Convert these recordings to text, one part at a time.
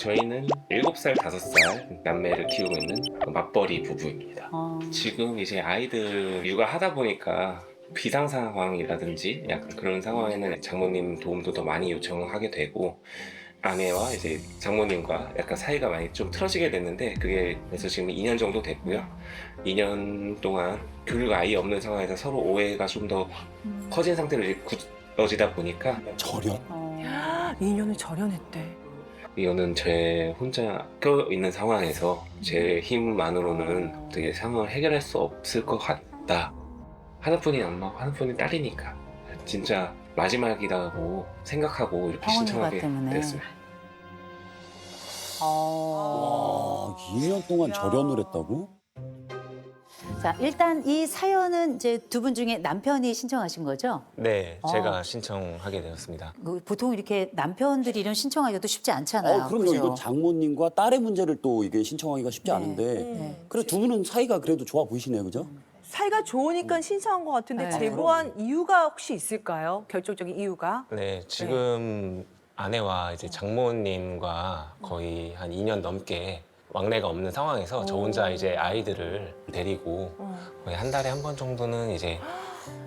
저희는 7살, 5살 남매를 키우고 있는 맞벌이 부부입니다. 지금 이제 아이들 육아하다 보니까 비상 상황이라든지 약간 그런 상황에는 장모님 도움도 더 많이 요청하게 되고, 아내와 이제 장모님과 약간 사이가 많이 좀 틀어지게 됐는데, 그게 그래서 지금 2년 정도 됐고요. 2년 동안 교류가 아예 없는 상황에서 서로 오해가 좀 더 커진 상태로 이제 굳어지다 보니까 절연? 2년을 절연했대. 이거는 제 혼자 껴있는 상황에서 제 힘만으로는 되게 상황을 해결할 수 없을 것 같다. 하나뿐인 엄마고 하나뿐인 딸이니까 진짜 마지막이라고 생각하고 이렇게 황혼 신청하게 휴가 때문에. 됐습니다. 와, 2년 동안 야. 절연을 했다고? 자, 일단 이 사연은 이제 두 분 중에 남편이 신청하신 거죠? 네, 제가 신청하게 되었습니다. 보통 이렇게 남편들이 이런 신청하기도 쉽지 않잖아요. 그럼요. 그죠? 이거 장모님과 딸의 문제를 또 이게 신청하기가 쉽지 네. 않은데. 네. 그래 두 분은 사이가 그래도 좋아 보이시네요, 그죠? 사이가 좋으니까 신청한 것 같은데 네. 제보한 이유가 혹시 있을까요? 결정적인 이유가? 네, 지금 아내와 이제 장모님과 거의 한 2년 넘게 왕래가 없는 상황에서 저 혼자 이제 아이들을 데리고 거의 한 달에 한 번 정도는 이제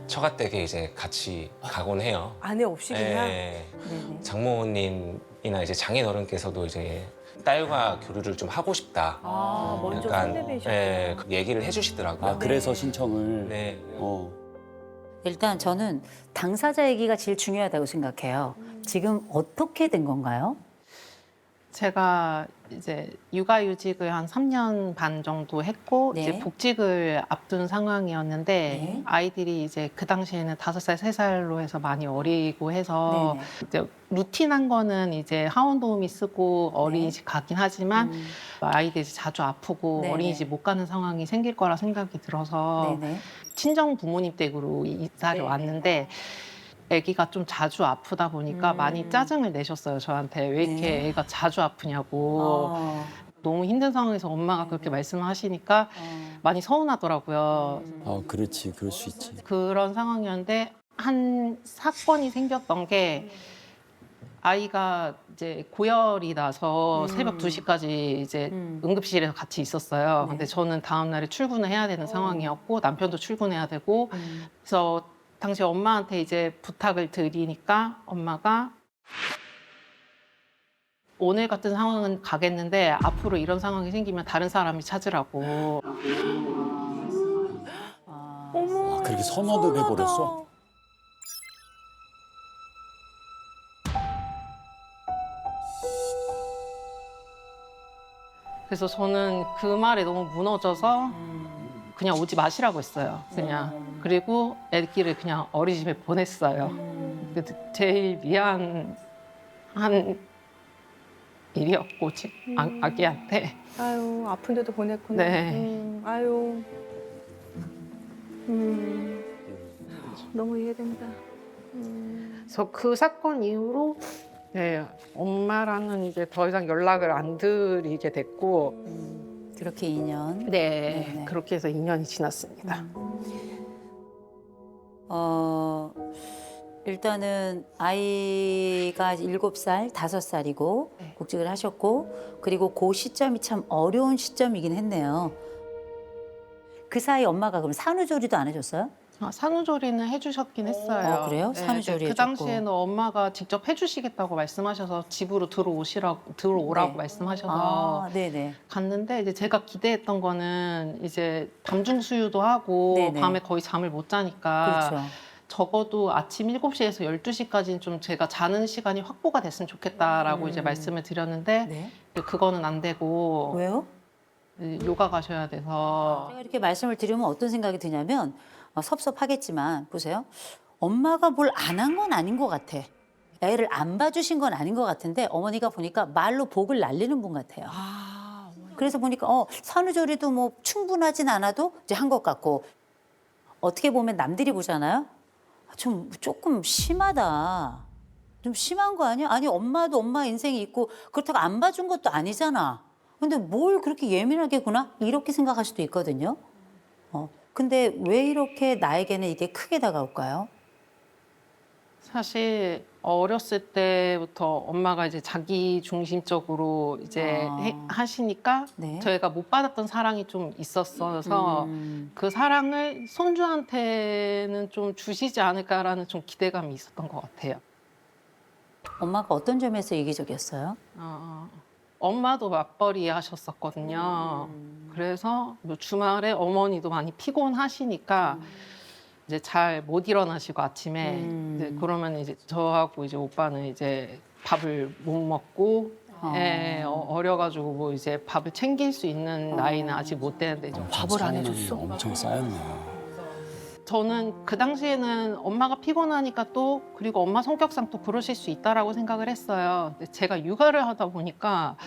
처갓댁에 이제 같이 가곤 해요. 아내 없이 그냥? 네, 네네. 장모님이나 이제 장인어른께서도 이제 딸과 교류를 좀 하고 싶다. 먼저 약간 상대배셨구나. 그 얘기를 해주시더라고요. 아, 그래서 신청을. 네, 일단 저는 당사자 얘기가 제일 중요하다고 생각해요. 지금 어떻게 된 건가요? 제가 이제 육아휴직을 한 3년 반 정도 했고 네. 이제 복직을 앞둔 상황이었는데 네. 아이들이 이제 그 당시에는 5살, 3살로 해서 많이 어리고 해서 네네. 이제 루틴한 거는 이제 하원 도우미 쓰고 어린이집 가긴 하지만 아이들이 자주 아프고 네네. 어린이집 못 가는 상황이 생길 거라 생각이 들어서 네네. 친정 부모님 댁으로 이사를 네. 왔는데 아기가 좀 자주 아프다 보니까 많이 짜증을 내셨어요, 저한테. 왜 이렇게 네. 애가 자주 아프냐고. 너무 힘든 상황에서 엄마가 그렇게 말씀을 하시니까 많이 서운하더라고요. 아, 그렇지. 그럴 수 있지. 그런 상황이었는데 한 사건이 생겼던 게 아이가 이제 고열이 나서 새벽 2시까지 이제 응급실에서 같이 있었어요. 네. 근데 저는 다음 날에 출근을 해야 되는 상황이었고 남편도 출근해야 되고 그래서 당시 엄마한테 이제 부탁을 드리니까 엄마가 오늘 같은 상황은 가겠는데 앞으로 이런 상황이 생기면 다른 사람이 찾으라고. 어머. 아, 그렇게 선언을 해버렸어? 그래서 저는 그 말에 너무 무너져서 그냥 오지 마시라고 했어요. 그냥. 그리고 애기를 그냥 어린이집에 보냈어요. 근데 제일 미안한 일이었고 아기한테. 아유, 아픈데도 보냈구나. 네. 아유. 너무 이해된다. 그래서 그 사건 이후로 네, 엄마랑은 이제 더 이상 연락을 안 드리게 됐고 그렇게 2년. 네, 네네. 그렇게 해서 2년이 지났습니다. 일단은 아이가 7살, 5살이고 네. 복직을 하셨고, 그리고 그 시점이 참 어려운 시점이긴 했네요. 그 사이 엄마가 그럼 산후조리도 안 해줬어요? 산후조리는 해주셨긴 했어요. 그래요? 산후조리 그 해줬고. 당시에는 엄마가 직접 해주시겠다고 말씀하셔서 집으로 들어오라고 네. 말씀하셔서 네네. 갔는데 이제 제가 기대했던 거는 이제 밤중 수유도 하고 네네. 밤에 거의 잠을 못 자니까 그렇죠. 적어도 아침 7시에서 12시까지는 좀 제가 자는 시간이 확보가 됐으면 좋겠다라고 이제 말씀을 드렸는데 네. 그거는 안 되고 왜요? 요가 가셔야 돼서 제가 이렇게 말씀을 드리면 어떤 생각이 드냐면, 섭섭하겠지만 보세요. 엄마가 뭘 안 한 건 아닌 것 같아. 애를 안 봐주신 건 아닌 것 같은데 어머니가 보니까 말로 복을 날리는 분 같아요. 그래서 보니까 산후조리도 뭐 충분하진 않아도 이제 한 것 같고, 어떻게 보면 남들이 보잖아요. 조금 심하다. 좀 심한 거 아니야? 아니, 엄마도 엄마 인생이 있고 그렇다고 안 봐준 것도 아니잖아. 근데 뭘 그렇게 예민하게 구나? 이렇게 생각할 수도 있거든요. 근데 왜 이렇게 나에게는 이게 크게 다가올까요? 사실 어렸을 때부터 엄마가 이제 자기 중심적으로 이제 하시니까 네. 저희가 못 받았던 사랑이 좀 있었어서 그 사랑을 손주한테는 좀 주시지 않을까라는 좀 기대감이 있었던 것 같아요. 엄마가 어떤 점에서 이기적이었어요? 엄마도 맞벌이 하셨었거든요. 그래서 뭐 주말에 어머니도 많이 피곤하시니까 이제 잘 못 일어나시고 아침에 이제 그러면 이제 저하고 이제 오빠는 이제 밥을 못 먹고 어려가지고 뭐 이제 밥을 챙길 수 있는 나이는 아직 못 되는데 이제 밥을 안 해줬어? 엄청 쌓였네. 저는 그 당시에는 엄마가 피곤하니까 또 그리고 엄마 성격상 또 그러실 수 있다라고 생각을 했어요. 근데 제가 육아를 하다 보니까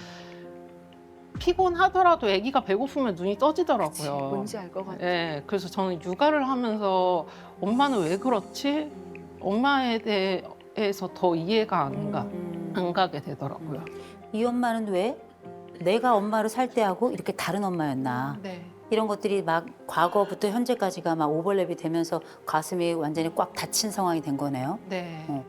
피곤하더라도 아기가 배고프면 눈이 떠지더라고요. 뭔지 알 것 같아. 네, 그래서 저는 육아를 하면서 엄마는 왜 그렇지? 엄마에 대해서 더 이해가 안 가게 되더라고요. 이 엄마는 왜 내가 엄마로 살 때하고 이렇게 다른 엄마였나? 네. 이런 것들이 막 과거부터 현재까지가 막 오버랩이 되면서 가슴이 완전히 꽉 닫힌 상황이 된 거네요. 네.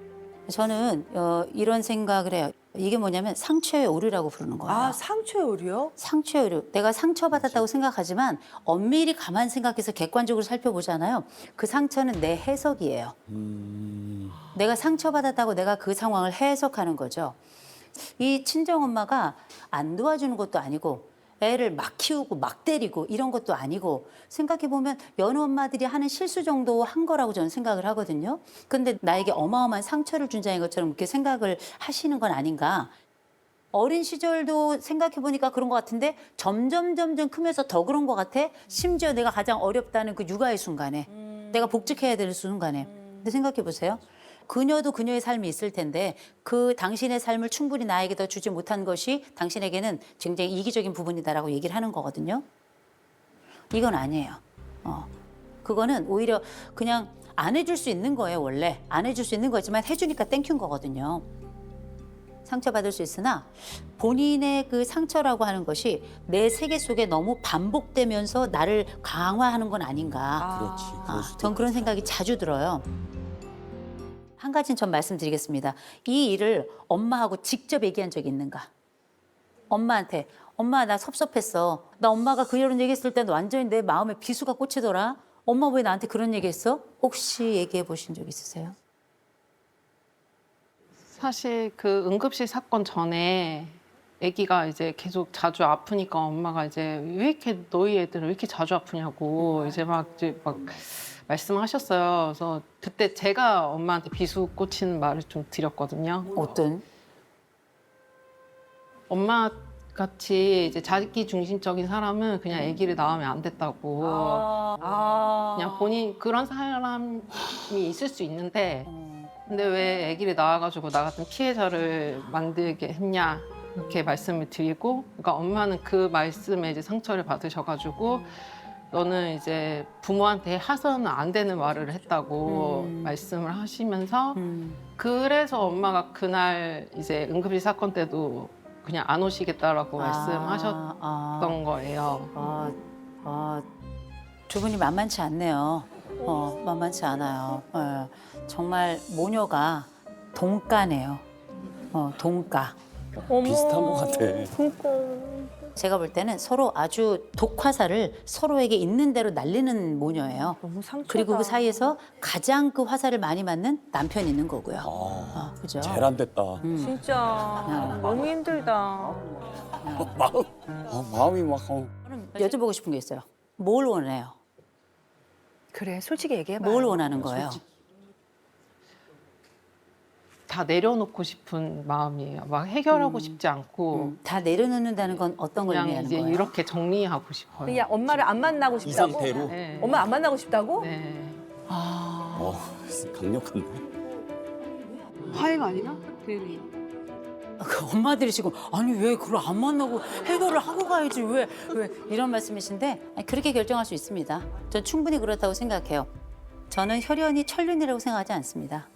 저는 이런 생각을 해요. 이게 뭐냐면 상처의 오류라고 부르는 거예요. 아, 상처의 오류요? 상처의 오류. 내가 상처받았다고 생각하지만 엄밀히 가만 생각해서 객관적으로 살펴보잖아요. 그 상처는 내 해석이에요. 내가 상처받았다고 내가 그 상황을 해석하는 거죠. 이 친정엄마가 안 도와주는 것도 아니고 애를 막 키우고 막 때리고 이런 것도 아니고 생각해보면 여느 엄마들이 하는 실수 정도 한 거라고 저는 생각을 하거든요. 근데 나에게 어마어마한 상처를 준 자인 것처럼 그렇게 생각을 하시는 건 아닌가. 어린 시절도 생각해보니까 그런 것 같은데 점점 크면서 더 그런 것 같아. 심지어 내가 가장 어렵다는 그 육아의 순간에 내가 복직해야 되는 순간에. 근데 생각해보세요. 그녀도 그녀의 삶이 있을 텐데 그 당신의 삶을 충분히 나에게 더 주지 못한 것이 당신에게는 굉장히 이기적인 부분이다라고 얘기를 하는 거거든요. 이건 아니에요. 그거는 오히려 그냥 안 해줄 수 있는 거예요, 원래. 안 해줄 수 있는 거지만 해주니까 땡큐인 거거든요. 상처받을 수 있으나 본인의 그 상처라고 하는 것이 내 세계 속에 너무 반복되면서 나를 강화하는 건 아닌가. 그렇지. 그럴 수도 전 그런 생각이 자주 들어요. 한 가지는 전 말씀드리겠습니다. 이 일을 엄마하고 직접 얘기한 적이 있는가? 엄마한테 엄마 나 섭섭했어. 나 엄마가 그 이런 얘기했을 때는 완전히 내 마음에 비수가 꽂히더라. 엄마 왜 나한테 그런 얘기했어? 혹시 얘기해 보신 적 있으세요? 사실 그 응급실 사건 전에 아기가 이제 계속 자주 아프니까 엄마가 이제 왜 이렇게 너희 애들은 왜 이렇게 자주 아프냐고 이제 막 말씀하셨어요. 그래서 그때 제가 엄마한테 비수 꽂히는 말을 좀 드렸거든요. 어떤? 엄마 같이 이제 자기 중심적인 사람은 그냥 아기를 낳으면 안 됐다고. 그냥 본인 그런 사람이 있을 수 있는데 근데 왜 아기를 낳아가지고 나 같은 피해자를 만들게 했냐 이렇게 말씀을 드리고 그러니까 엄마는 그 말씀에 이제 상처를 받으셔가지고 너는 이제 부모한테 하서는 안 되는 말을 했다고 말씀을 하시면서 그래서 엄마가 그날 이제 응급실 사건 때도 그냥 안 오시겠다라고 말씀하셨던 거예요. 두 분이 만만치 않네요. 만만치 않아요. 정말 모녀가 동가네요. 동가. 비슷한 것 같아. 제가 볼 때는 서로 아주 독화살을 서로에게 있는 대로 날리는 모녀예요. 너무 상처다. 그리고 그 사이에서 가장 그 화살을 많이 맞는 남편이 있는 거고요. 그죠? 제일 안 됐다. 진짜 너무 힘들다. 마음이 막. 그럼 여쭤보고 싶은 게 있어요. 뭘 원해요? 그래, 솔직히 얘기해봐. 뭘 원하는 거예요? 다 내려놓고 싶은 마음이에요. 막 해결하고 싶지 않고 다 내려놓는다는 건 어떤 걸 그냥 의미하는 이제 거예요? 이렇게 정리하고 싶어요. 그냥 엄마를 안 만나고 이 싶다고? 상태로. 네. 엄마 안 만나고 싶다고? 네. 강력한데. 화해가 아니라 괜히 그 엄마들이 지금 아니 왜 그걸 안 만나고 해결을 하고 가야지 왜 이런 말씀이신데 아니, 그렇게 결정할 수 있습니다. 전 충분히 그렇다고 생각해요. 저는 혈연이 천륜이라고 생각하지 않습니다.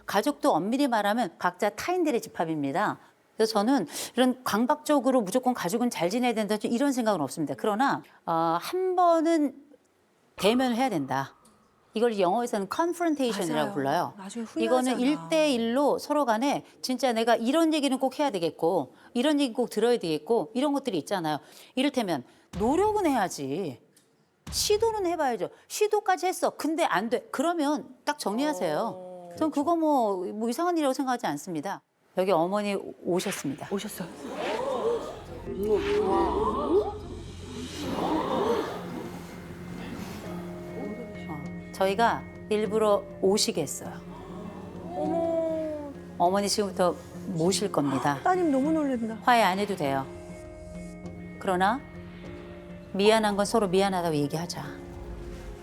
가족도 엄밀히 말하면 각자 타인들의 집합입니다. 그래서 저는 이런 강박적으로 무조건 가족은 잘 지내야 된다 이런 생각은 없습니다. 그러나 한 번은 대면을 해야 된다. 이걸 영어에서는 confrontation이라고 맞아요. 불러요. 나중에 이거는 후회하잖아. 1대1로 서로 간에 진짜 내가 이런 얘기는 꼭 해야 되겠고 이런 얘기 꼭 들어야 되겠고 이런 것들이 있잖아요. 이를테면 노력은 해야지. 시도는 해봐야죠. 시도까지 했어. 근데 안 돼. 그러면 딱 정리하세요. 전 그거 뭐 이상한 일이라고 생각하지 않습니다. 여기 어머니 오셨습니다. 오셨어요. 저희가 일부러 오시게 했어요. 어머, 어머니 지금부터 모실 겁니다. 따님 너무 놀랜다. 화해 안 해도 돼요. 그러나 미안한 건 서로 미안하다고 얘기하자.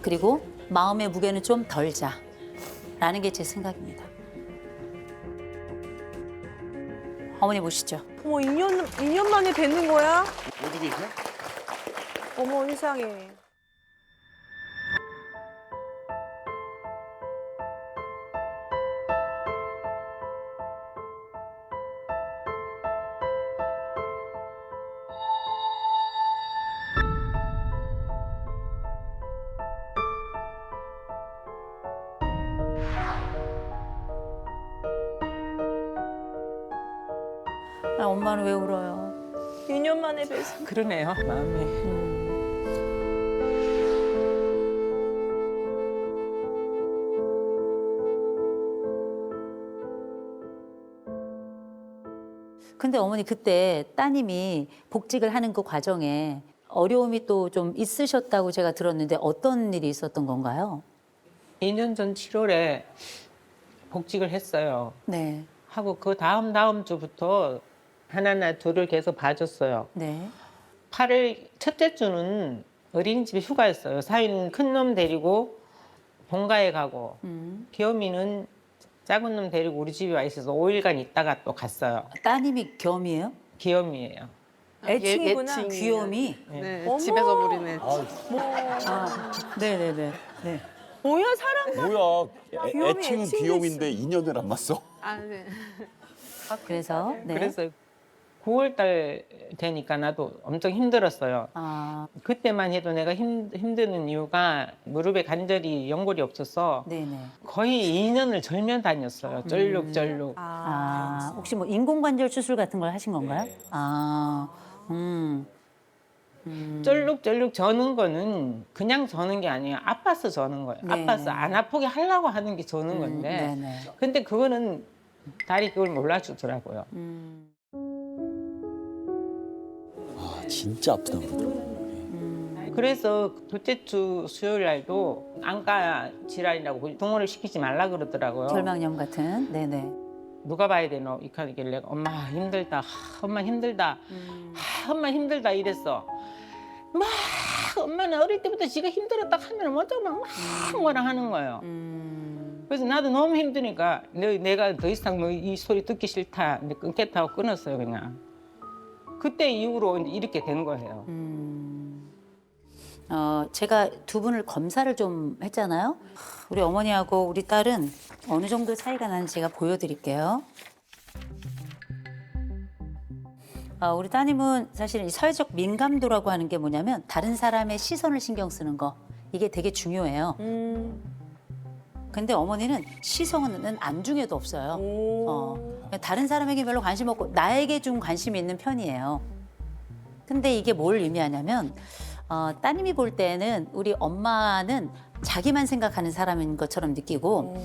그리고 마음의 무게는 좀 덜자. 라는 게 제 생각입니다. 어머니 모시죠. 어머, 2년 만에 뵙는 거야? 어디 계셔? 어머, 세상에. 아, 엄마는 왜 울어요? 2년 만에 뵈서. 그러네요, 마음이. 근데 어머니 그때 따님이 복직을 하는 그 과정에 어려움이 또 좀 있으셨다고 제가 들었는데 어떤 일이 있었던 건가요? 2년 전 7월에 복직을 했어요. 네, 하고 그 다음 주부터 하나나 둘을 계속 봐줬어요. 네. 8월 첫째 주는 어린이집에 휴가였어요. 사위는 큰 놈 데리고 본가에 가고 귀요미는 작은 놈 데리고 우리 집에 와 있어서 5일간 있다가 또 갔어요. 따님이 겸이에요? 귀요미예요. 애칭이구나. 귀요미? 네, 어머. 집에서 부리는. 아, 네네네. 네. 뭐야, 사람. 뭐야? 귀요미, 애칭은 애칭도 귀요미인데 2년을 안 맞서? 아, 네. 그래서 네. 그래서 9월 달 되니까 나도 엄청 힘들었어요. 아, 그때만 해도 내가 힘드는 이유가 무릎에 관절이 연골이 없어서 네네. 거의 2년을 절면 다녔어요. 쩔룩쩔룩. 아, 혹시 뭐 인공관절 수술 같은 걸 하신 건가요? 아, 쩔룩쩔룩 저는 거는 그냥 저는 게 아니에요. 아파서 저는 거예요. 네. 아파서 안 아프게 하려고 하는 게 저는 건데. 네네. 근데 그거는 다리 그걸 몰라주더라고요. 아, 진짜 아프다 그러더라고. 그래서 둘째 주 수요일 날도 안과 질환이라고 동원을 시키지 말라 그러더라고요. 결막염 같은, 네네. 누가 봐야 되노? 이렇게 하길래 엄마 힘들다. 엄마 힘들다. 엄마 힘들다 이랬어. 막 엄마는 어릴 때부터 지가 힘들었다 하면 어쩌고 막 뭐라 하는 거예요. 그래서 나도 너무 힘드니까 내가 더 이상 뭐 이 소리 듣기 싫다. 근데 끊겠다 하고 끊었어요 그냥. 그때 이후로 이제 이렇게 된 거예요. 제가 두 분을 검사를 좀 했잖아요. 우리 어머니하고 우리 딸은 어느 정도 차이가 나는지 제가 보여드릴게요. 우리 따님은 사실 이 사회적 민감도라고 하는 게 뭐냐면 다른 사람의 시선을 신경 쓰는 거 이게 되게 중요해요. 근데 어머니는 시선은 안중에도 없어요. 다른 사람에게 별로 관심 없고 나에게 좀 관심이 있는 편이에요. 근데 이게 뭘 의미하냐면 따님이 볼 때는 우리 엄마는 자기만 생각하는 사람인 것처럼 느끼고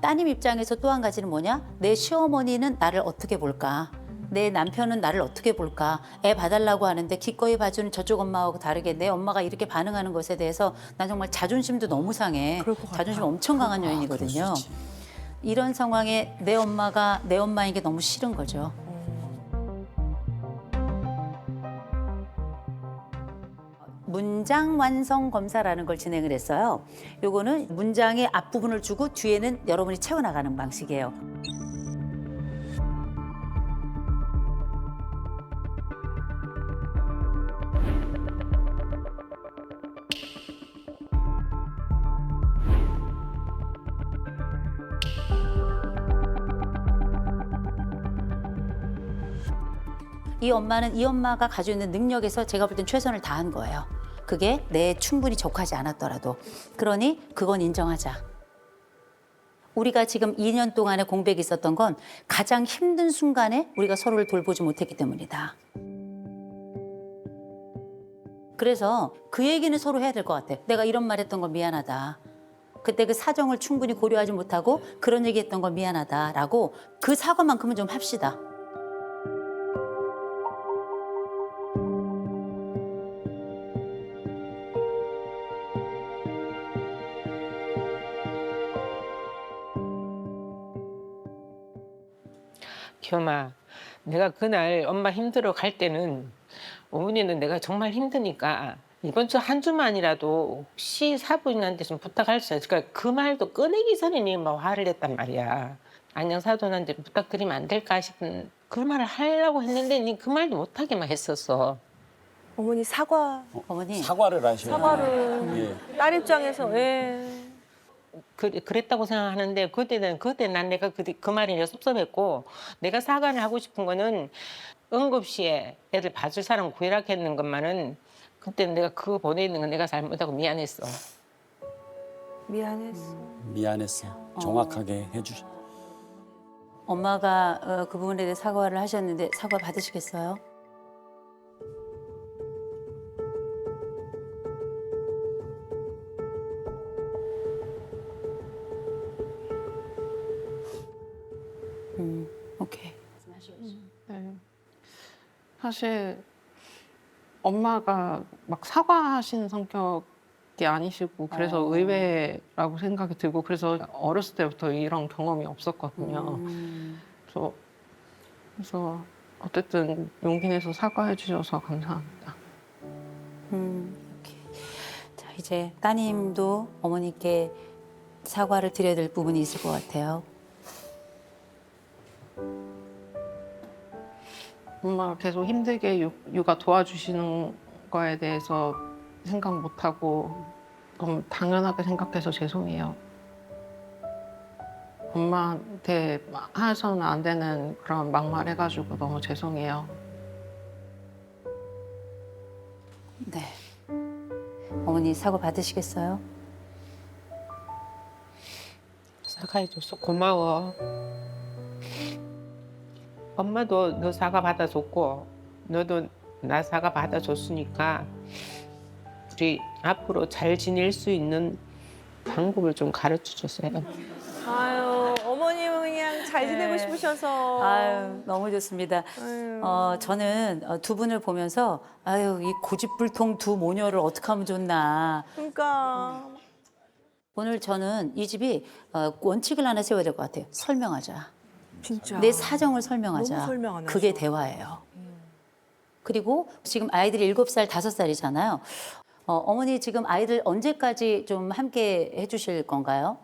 따님 입장에서 또 한 가지는 뭐냐? 내 시어머니는 나를 어떻게 볼까? 내 남편은 나를 어떻게 볼까? 애 봐달라고 하는데 기꺼이 봐주는 저쪽 엄마하고 다르게 내 엄마가 이렇게 반응하는 것에 대해서 난 정말 자존심도 너무 상해. 자존심 엄청 강한 여인이거든요. 이런 상황에 내 엄마가 내 엄마인 게 너무 싫은 거죠. 문장 완성 검사라는 걸 진행을 했어요. 요거는 문장의 앞부분을 주고 뒤에는 여러분이 채워나가는 방식이에요. 이 엄마는 이 엄마가 가지고 있는 능력에서 제가 볼 땐 최선을 다한 거예요. 그게 내 충분히 족하지 않았더라도. 그러니 그건 인정하자. 우리가 지금 2년 동안의 공백이 있었던 건 가장 힘든 순간에 우리가 서로를 돌보지 못했기 때문이다. 그래서 그 얘기는 서로 해야 될 것 같아. 내가 이런 말 했던 건 미안하다. 그때 그 사정을 충분히 고려하지 못하고 그런 얘기 했던 건 미안하다라고 그 사과만큼은 좀 합시다. 기엄아, 내가 그날 엄마 힘들어 갈 때는 어머니는 내가 정말 힘드니까 이번 주 한 주만이라도 혹시 사부인한테 좀 부탁할 수 있어. 그러니까 그 말도 꺼내기 전에 니 막 화를 냈단 말이야. 안녕 사돈한테 부탁드리면 안 될까 싶은 그 말을 하려고 했는데 니 그 말도 못하게만 했었어. 어머니 사과. 어머니. 사과를 하셔야 사과를 딸 입장에서 그랬다고 생각하는데 그때 난 내가 그 말이 섭섭했고 내가 사과를 하고 싶은 거는 응급시에 애들 봐줄 사람 구해라 했는 것만은 그때 내가 그거 보내는 건 내가 잘못하고 미안했어. 미안했어. 미안했어. 정확하게 해주시. 엄마가 그 부분에 대해 사과를 하셨는데 사과 받으시겠어요? 오케이. 네. 사실 엄마가 막 사과하시는 성격이 아니시고 그래서 의외라고 생각이 들고 그래서 어렸을 때부터 이런 경험이 없었거든요. 그래서 어쨌든 용기 내서 사과해 주셔서 감사합니다. 오케이. 자, 이제 따님도 어머니께 사과를 드려야 될 부분이 있을 것 같아요. 엄마가 계속 힘들게 육아 도와주시는 거에 대해서 생각 못하고 너무 당연하게 생각해서 죄송해요. 엄마한테 해서는 안 되는 그런 막말해가지고 너무 죄송해요. 네. 어머니 사과 받으시겠어요? 사과해줘서 고마워. 엄마도 너 사과 받아줬고 너도 나 사과 받아줬으니까 우리 앞으로 잘 지낼 수 있는 방법을 좀 가르쳐줬어요. 아유, 어머님은 그냥 잘 지내고 싶으셔서. 아유, 너무 좋습니다. 저는 두 분을 보면서 아유, 이 고집불통 두 모녀를 어떻게 하면 좋나. 그러니까. 오늘 저는 이 집이 원칙을 하나 세워야 될 것 같아요. 설명하자. 진짜. 내 사정을 설명하자. 너무 설명하네, 그게 저. 대화예요. 그리고 지금 아이들이 7살, 5살이잖아요. 어머니 지금 아이들 언제까지 좀 함께 해주실 건가요?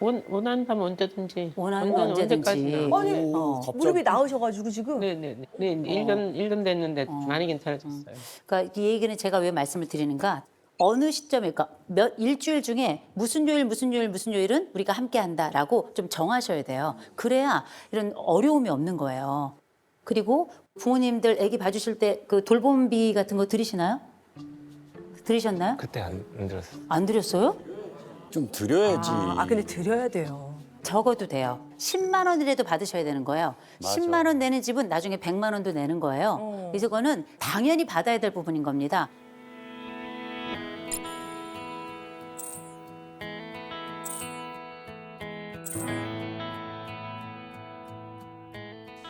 원한다면 언제든지. 원하면 언제든지. 언제까지나. 아니, 갑자기. 무릎이 나으셔가지고 지금. 네네네. 네, 1년 됐는데 많이 괜찮아졌어요. 그러니까 이 얘기는 제가 왜 말씀을 드리는가? 어느 시점에, 그러니까 일주일 중에 무슨 요일은 우리가 함께 한다라고 좀 정하셔야 돼요. 그래야 이런 어려움이 없는 거예요. 그리고 부모님들 아기 봐주실 때 그 돌봄비 같은 거 들으시나요? 들으셨나요? 그때 안 들었어요. 안 들였어요? 좀 드려야지. 근데 드려야 돼요. 적어도 돼요. 10만 원이라도 받으셔야 되는 거예요. 맞아. 10만 원 내는 집은 나중에 100만 원도 내는 거예요. 그래서 그거는 당연히 받아야 될 부분인 겁니다.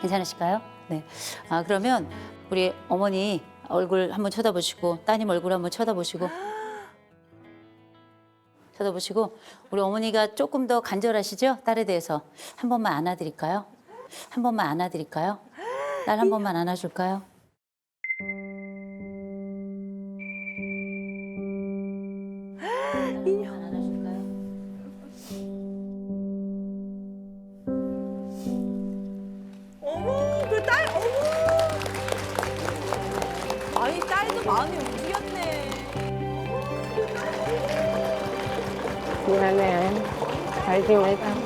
괜찮으실까요? 네. 그러면 우리 어머니 얼굴 한번 쳐다보시고 따님 얼굴 한번 쳐다보시고 우리 어머니가 조금 더 간절하시죠? 딸에 대해서 한 번만 안아드릴까요? 한 번만 안아드릴까요? 딸 한 번만 안아줄까요? 어머, 그 딸, 어머. 아니, 딸도 마음이 움직였네. 미안해. 잘 지내자.